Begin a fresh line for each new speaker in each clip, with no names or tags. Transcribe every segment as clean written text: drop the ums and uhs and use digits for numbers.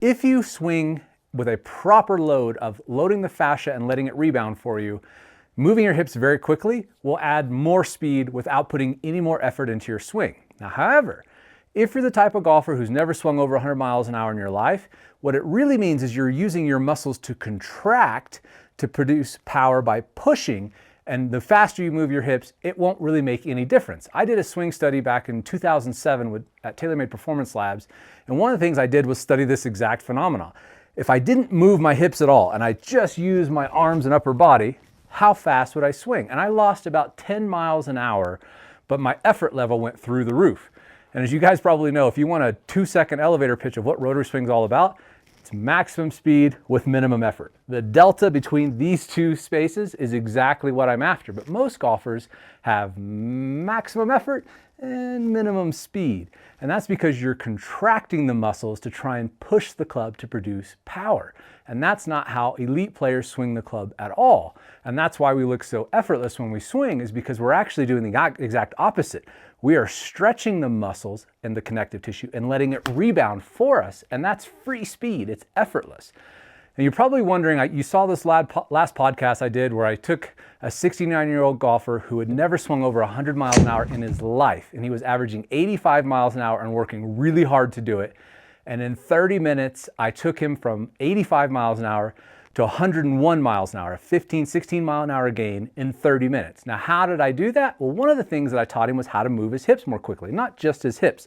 If you swing with a proper load of loading the fascia and letting it rebound for you, moving your hips very quickly will add more speed without putting any more effort into your swing. Now, however, if you're the type of golfer who's never swung over 100 miles an hour in your life, what it really means is you're using your muscles to contract to produce power by pushing, and the faster you move your hips, it won't really make any difference. I did a swing study back in 2007 at TaylorMade Performance Labs, and one of the things I did was study this exact phenomenon. If I didn't move my hips at all and I just used my arms and upper body, how fast would I swing? And I lost about 10 miles an hour, but my effort level went through the roof. And as you guys probably know, if you want a 2-second elevator pitch of what rotary swing is all about, it's maximum speed with minimum effort. The delta between these two spaces is exactly what I'm after, but most golfers have maximum effort and minimum speed. And that's because you're contracting the muscles to try and push the club to produce power. And that's not how elite players swing the club at all. And that's why we look so effortless when we swing, is because we're actually doing the exact opposite. We are stretching the muscles and the connective tissue and letting it rebound for us. And that's free speed. It's effortless. And you're probably wondering, you saw this last podcast I did where I took a 69-year-old golfer who had never swung over 100 miles an hour in his life. And he was averaging 85 miles an hour and working really hard to do it. And in 30 minutes, I took him from 85 miles an hour to 101 miles an hour, a 15, 16 mile an hour gain in 30 minutes. Now, how did I do that? Well, one of the things that I taught him was how to move his hips more quickly, not just his hips.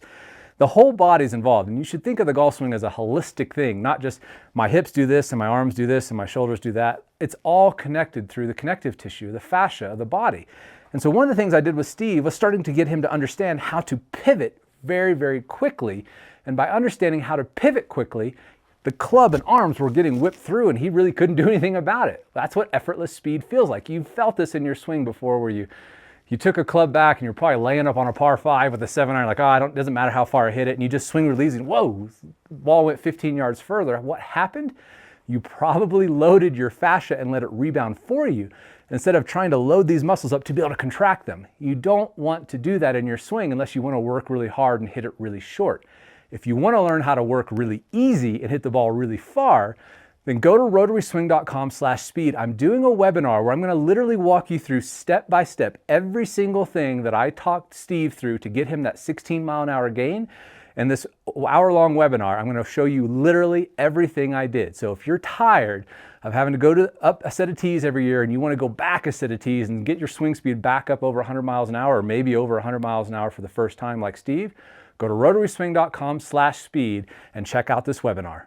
The whole body's involved, and you should think of the golf swing as a holistic thing, not just my hips do this and my arms do this and my shoulders do that. It's all connected through the connective tissue, the fascia of the body. And so one of the things I did with Steve was starting to get him to understand how to pivot very, very quickly. And by understanding how to pivot quickly, the club and arms were getting whipped through and he really couldn't do anything about it. That's what effortless speed feels like. You've felt this in your swing before, where you took a club back and you're probably laying up on a par 5 with a 7-iron, like, oh, it doesn't matter how far I hit it, and you just swing really easy, and whoa, the ball went 15 yards further. What happened? You probably loaded your fascia and let it rebound for you, instead of trying to load these muscles up to be able to contract them. You don't want to do that in your swing unless you want to work really hard and hit it really short. If you want to learn how to work really easy and hit the ball really far, then go to RotarySwing.com/speed. I'm doing a webinar where I'm going to literally walk you through step by step every single thing that I talked Steve through to get him that 16 mile an hour gain. And this hour-long webinar, I'm going to show you literally everything I did. So if you're tired of having to go up a set of tees every year and you want to go back a set of tees and get your swing speed back up over 100 miles an hour, or maybe over 100 miles an hour for the first time like Steve, go to RotarySwing.com/speed and check out this webinar.